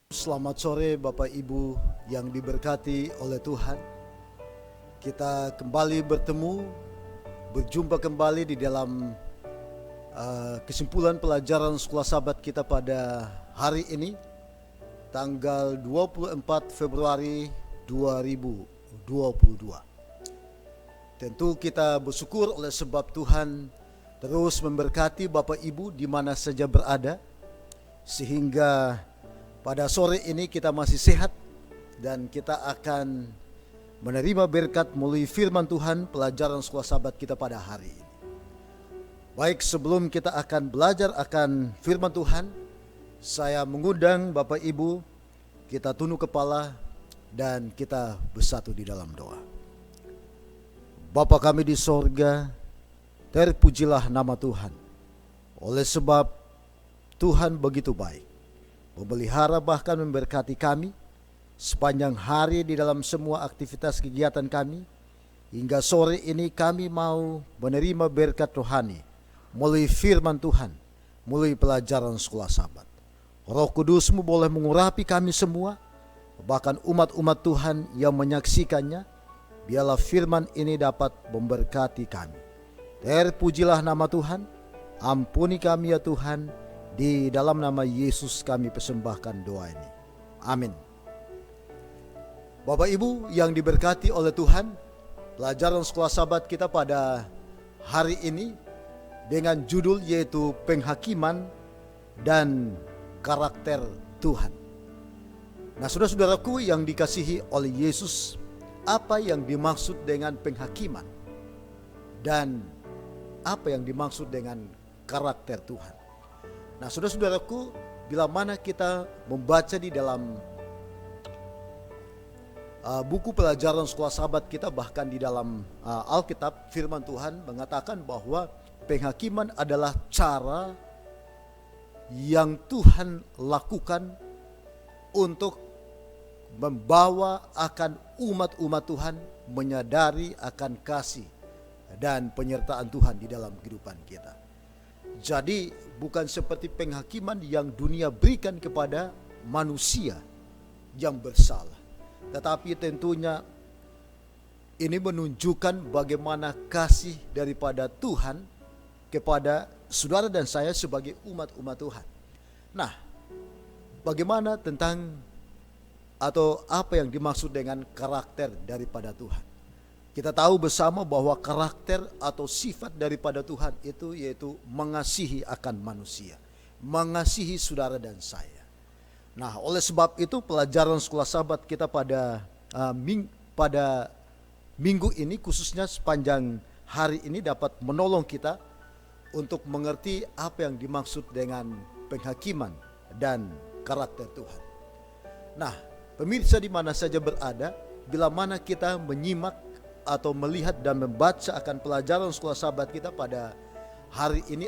Selamat sore Bapak Ibu yang diberkati oleh Tuhan. Kita kembali berjumpa kembali di dalam kesimpulan pelajaran Sekolah Sabat kita pada hari ini, tanggal 24 Februari 2022. Tentu kita bersyukur oleh sebab Tuhan terus memberkati Bapak Ibu di mana saja berada, sehingga pada sore ini kita masih sehat dan kita akan menerima berkat melalui firman Tuhan pelajaran Sekolah Sabat kita pada hari ini. Baik, sebelum kita akan belajar akan firman Tuhan, saya mengundang Bapak Ibu kita tunduk kepala dan kita bersatu di dalam doa. Bapa kami di sorga, terpujilah nama Tuhan, oleh sebab Tuhan begitu baik, memelihara bahkan memberkati kami sepanjang hari di dalam semua aktivitas kegiatan kami. Hingga sore ini kami mau menerima berkat rohani melalui firman Tuhan, melalui pelajaran Sekolah Sabat. Roh Kudus-Mu boleh mengurapi kami semua, bahkan umat-umat Tuhan yang menyaksikannya. Biarlah firman ini dapat memberkati kami. Terpujilah nama Tuhan, ampuni kami ya Tuhan. Di dalam nama Yesus kami persembahkan doa ini. Amin. Bapak Ibu yang diberkati oleh Tuhan, pelajaran Sekolah Sabat kita pada hari ini dengan judul yaitu penghakiman dan karakter Tuhan. Nah, saudara-saudaraku yang dikasihi oleh Yesus, apa yang dimaksud dengan penghakiman dan apa yang dimaksud dengan karakter Tuhan? Nah, saudara-saudaraku, bila mana kita membaca di dalam buku pelajaran Sekolah Sabat kita, bahkan di dalam Alkitab, firman Tuhan mengatakan bahwa penghakiman adalah cara yang Tuhan lakukan untuk membawa akan umat-umat Tuhan menyadari akan kasih dan penyertaan Tuhan di dalam kehidupan kita. Jadi bukan seperti penghakiman yang dunia berikan kepada manusia yang bersalah, tetapi tentunya ini menunjukkan bagaimana kasih daripada Tuhan kepada saudara dan saya sebagai umat-umat Tuhan. Nah, bagaimana tentang atau apa yang dimaksud dengan karakter daripada Tuhan? Kita tahu bersama bahwa karakter atau sifat daripada Tuhan itu yaitu mengasihi akan manusia, mengasihi saudara dan saya. Nah, oleh sebab itu pelajaran Sekolah Sabat kita pada minggu ini, khususnya sepanjang hari ini, dapat menolong kita untuk mengerti apa yang dimaksud dengan penghakiman dan karakter Tuhan. Nah, pemirsa di mana saja berada, bila mana kita menyimak atau melihat dan membaca akan pelajaran Sekolah Sabat kita pada hari ini,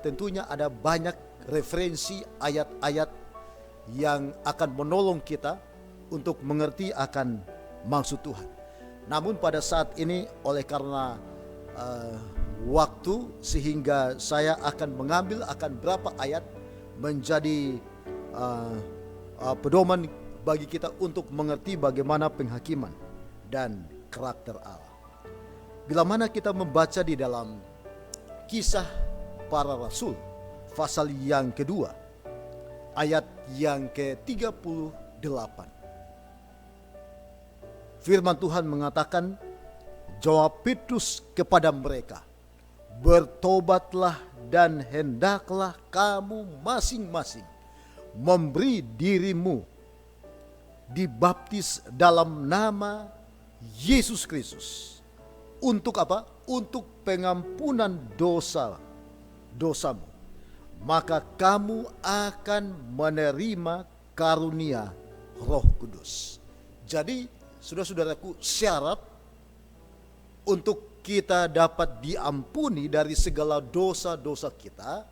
tentunya ada banyak referensi ayat-ayat yang akan menolong kita untuk mengerti akan maksud Tuhan. Namun pada saat ini oleh karena waktu, sehingga saya akan mengambil akan berapa ayat menjadi pedoman bagi kita untuk mengerti bagaimana penghakiman dan karakter Allah. Bila mana kita membaca di dalam Kisah Para Rasul pasal yang kedua, ayat yang ke-38. Firman Tuhan mengatakan, jawab Petrus kepada mereka, bertobatlah dan hendaklah kamu masing-masing memberi dirimu dibaptis dalam nama Yesus Kristus. Untuk apa? Untuk pengampunan dosamu. Maka kamu akan menerima karunia Roh Kudus. Jadi, saudara-saudaraku, syarat untuk kita dapat diampuni dari segala dosa-dosa kita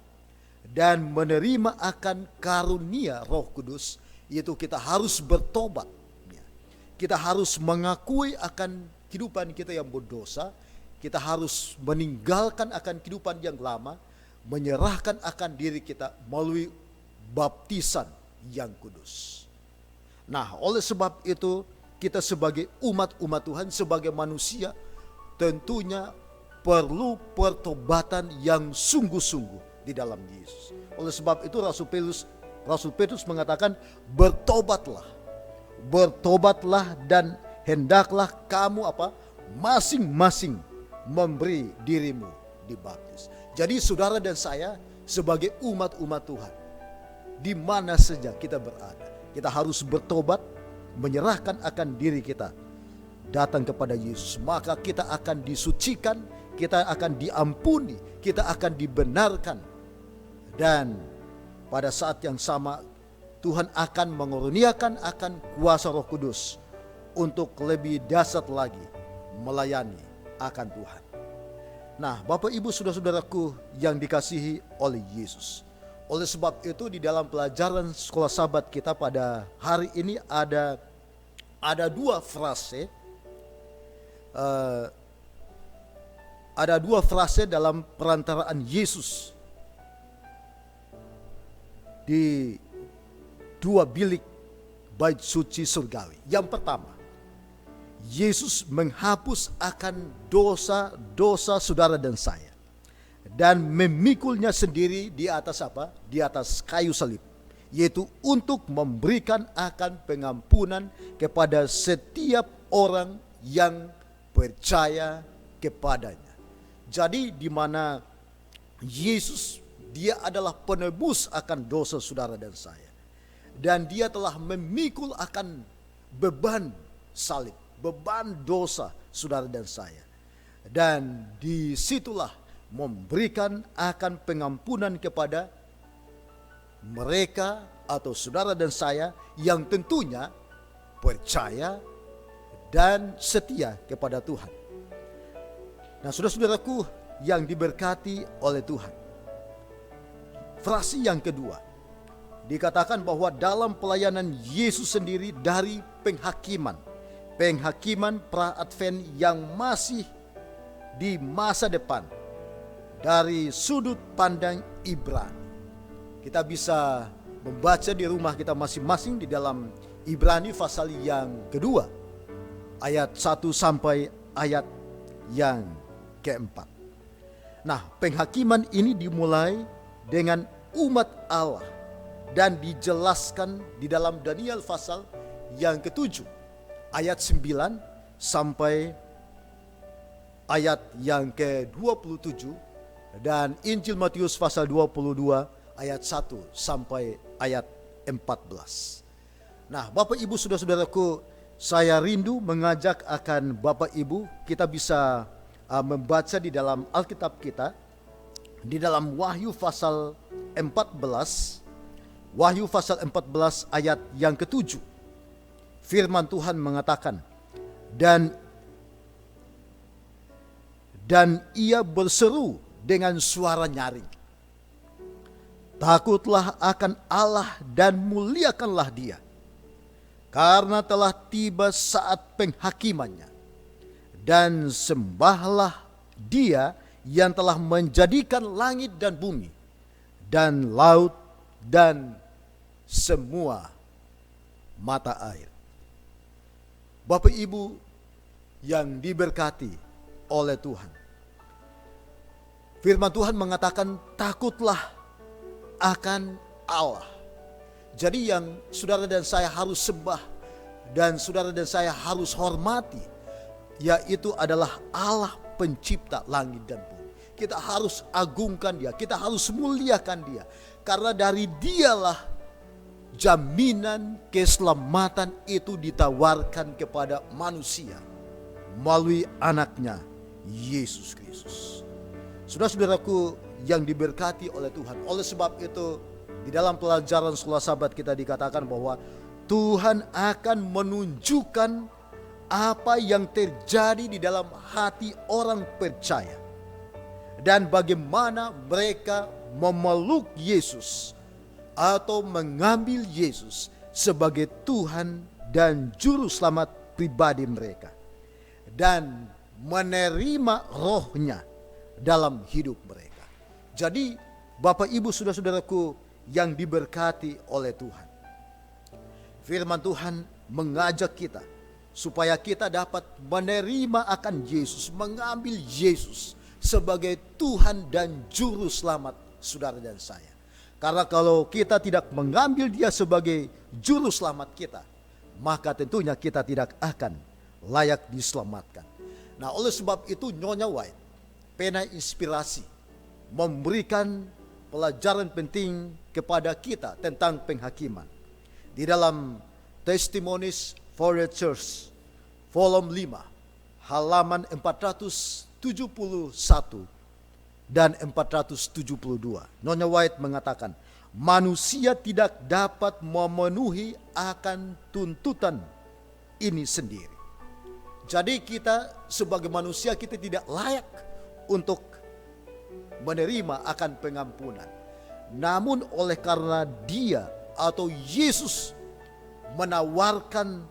dan menerima akan karunia Roh Kudus, yaitu kita harus bertobat. Kita harus mengakui akan kehidupan kita yang berdosa. Kita harus meninggalkan akan kehidupan yang lama, menyerahkan akan diri kita melalui baptisan yang kudus. Nah, oleh sebab itu kita sebagai umat-umat Tuhan, sebagai manusia, tentunya perlu pertobatan yang sungguh-sungguh di dalam Yesus. Oleh sebab itu Rasul Petrus mengatakan, bertobatlah dan hendaklah kamu masing-masing memberi dirimu dibaptis. Jadi saudara dan saya sebagai umat-umat Tuhan, di mana saja kita berada, kita harus bertobat, menyerahkan akan diri kita, datang kepada Yesus. Maka kita akan disucikan, kita akan diampuni, kita akan dibenarkan. Dan pada saat yang sama Tuhan akan mengurniakan akan kuasa Roh Kudus untuk lebih dahsyat lagi melayani akan Tuhan. Nah, Bapak Ibu saudara-saudaraku yang dikasihi oleh Yesus, oleh sebab itu di dalam pelajaran sekolah sahabat kita pada hari ini ada dua frase dalam perantaraan Yesus di dua bilik bait suci surgawi. Yang pertama, Yesus menghapus akan dosa-dosa saudara dan saya, dan memikulnya sendiri di atas Di atas kayu salib, yaitu untuk memberikan akan pengampunan kepada setiap orang yang percaya kepadanya. Jadi di mana Yesus, dia adalah penebus akan dosa saudara dan saya, dan dia telah memikul akan beban salib, beban dosa saudara dan saya, dan disitulah memberikan akan pengampunan kepada mereka atau saudara dan saya yang tentunya percaya dan setia kepada Tuhan. Nah, saudara-saudaraku yang diberkati oleh Tuhan, frase yang kedua dikatakan bahwa dalam pelayanan Yesus sendiri dari penghakiman pra-advent yang masih di masa depan, dari sudut pandang Ibrani, kita bisa membaca di rumah kita masing-masing di dalam Ibrani pasal yang kedua, ayat 1 sampai ayat yang keempat. Nah, penghakiman ini dimulai dengan umat Allah dan dijelaskan di dalam Daniel pasal yang ketujuh, ayat 9 sampai ayat yang ke-27, dan Injil Matius pasal 22 ayat 1 sampai ayat 14. Nah, Bapak Ibu saudara-saudaraku, saya rindu mengajak akan Bapak Ibu, kita bisa membaca di dalam Alkitab kita, di dalam Wahyu pasal 14, Wahyu pasal 14 ayat yang ke-7. Firman Tuhan mengatakan, dan ia berseru dengan suara nyaring, takutlah akan Allah dan muliakanlah Dia, karena telah tiba saat penghakimannya, dan sembahlah Dia yang telah menjadikan langit dan bumi dan laut dan semua mata air. Bapak Ibu yang diberkati oleh Tuhan, firman Tuhan mengatakan takutlah akan Allah. Jadi yang saudara dan saya harus sembah dan saudara dan saya harus hormati, yaitu adalah Allah pencipta langit dan bumi. Kita harus agungkan Dia, kita harus muliakan Dia, karena dari Dialah jaminan keselamatan itu ditawarkan kepada manusia melalui anaknya Yesus Kristus. Saudara-saudaraku yang diberkati oleh Tuhan, oleh sebab itu di dalam pelajaran sekolah sahabat kita dikatakan bahwa Tuhan akan menunjukkan apa yang terjadi di dalam hati orang percaya dan bagaimana mereka memeluk Yesus atau mengambil Yesus sebagai Tuhan dan Juru Selamat pribadi mereka, dan menerima Roh-Nya dalam hidup mereka. Jadi Bapak Ibu saudara-saudaraku yang diberkati oleh Tuhan, Firman Tuhan mengajak kita supaya kita dapat menerima akan Yesus, mengambil Yesus sebagai Tuhan dan Juru Selamat saudara dan saya. Karena kalau kita tidak mengambil Dia sebagai Juru Selamat kita, maka tentunya kita tidak akan layak diselamatkan. Nah, oleh sebab itu Nyonya White, pena inspirasi, memberikan pelajaran penting kepada kita tentang penghakiman. Di dalam Testimonies for the Church, volume 5, halaman 471 dan 472. Nyonya White mengatakan, manusia tidak dapat memenuhi akan tuntutan ini sendiri. Jadi kita sebagai manusia, kita tidak layak untuk menerima akan pengampunan. Namun oleh karena Dia atau Yesus menawarkan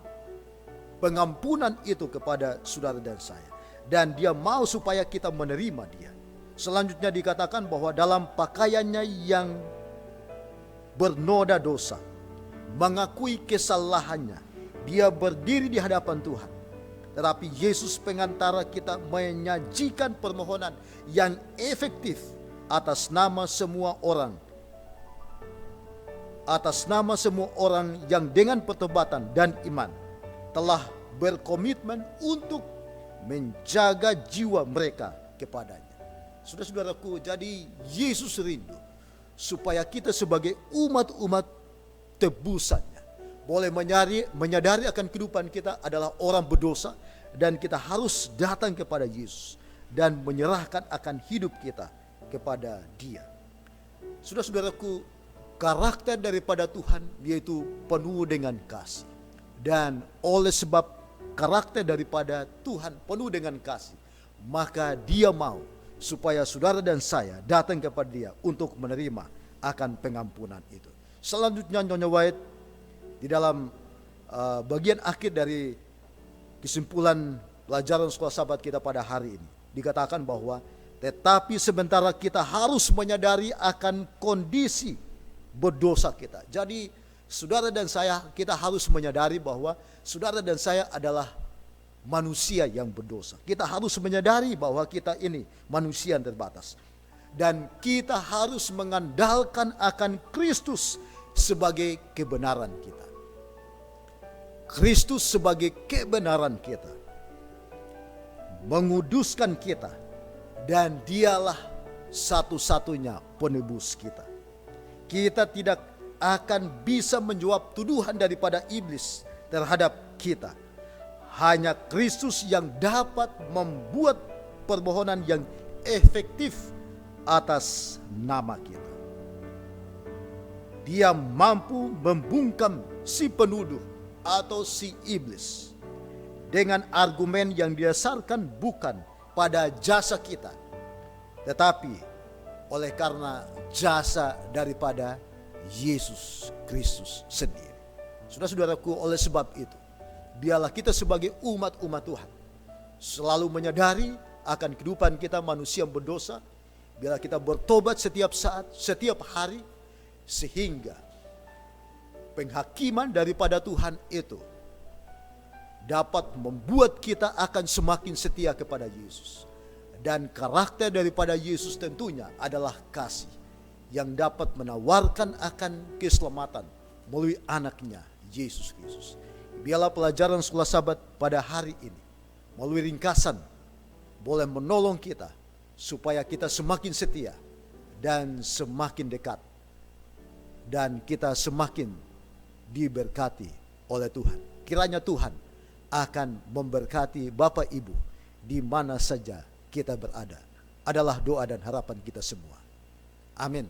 pengampunan itu kepada saudara dan saya, dan Dia mau supaya kita menerima Dia. Selanjutnya dikatakan bahwa dalam pakaiannya yang bernoda dosa, mengakui kesalahannya, Dia berdiri di hadapan Tuhan. Tetapi Yesus pengantara kita menyajikan permohonan yang efektif atas nama semua orang. Atas nama semua orang yang dengan pertobatan dan iman telah berkomitmen untuk menjaga jiwa mereka kepadanya. Saudara-saudaraku, jadi Yesus rindu supaya kita sebagai umat-umat tebusannya boleh menyadari akan kehidupan kita adalah orang berdosa, dan kita harus datang kepada Yesus dan menyerahkan akan hidup kita kepada Dia. Saudara-saudaraku, karakter daripada Tuhan yaitu penuh dengan kasih. Dan oleh sebab karakter daripada Tuhan penuh dengan kasih, maka Dia mau supaya saudara dan saya datang kepada Dia untuk menerima akan pengampunan itu. Selanjutnya Nyonya White di dalam bagian akhir dari kesimpulan pelajaran sekolah sahabat kita pada hari ini dikatakan bahwa tetapi sementara kita harus menyadari akan kondisi berdosa kita. Jadi saudara dan saya, kita harus menyadari bahwa saudara dan saya adalah manusia yang berdosa. Kita harus menyadari bahwa kita ini manusia yang terbatas, dan kita harus mengandalkan akan Kristus sebagai kebenaran kita. Kristus sebagai kebenaran kita, menguduskan kita, dan Dialah satu-satunya penebus kita. Kita tidak akan bisa menjawab tuduhan daripada iblis terhadap kita. Hanya Kristus yang dapat membuat permohonan yang efektif atas nama kita. Dia mampu membungkam si penuduh atau si iblis dengan argumen yang didasarkan bukan pada jasa kita, tetapi oleh karena jasa daripada Yesus Kristus sendiri. Saudara-saudaraku, oleh sebab itu, biarlah kita sebagai umat-umat Tuhan selalu menyadari akan kehidupan kita manusia yang berdosa. Biarlah kita bertobat setiap saat, setiap hari, sehingga penghakiman daripada Tuhan itu dapat membuat kita akan semakin setia kepada Yesus. Dan karakter daripada Yesus tentunya adalah kasih yang dapat menawarkan akan keselamatan melalui anaknya Yesus Kristus. Biarlah pelajaran sekolah sahabat pada hari ini melalui ringkasan boleh menolong kita supaya kita semakin setia dan semakin dekat, dan kita semakin diberkati oleh Tuhan. Kiranya Tuhan akan memberkati Bapak Ibu di mana saja kita berada. Adalah doa dan harapan kita semua. Amin.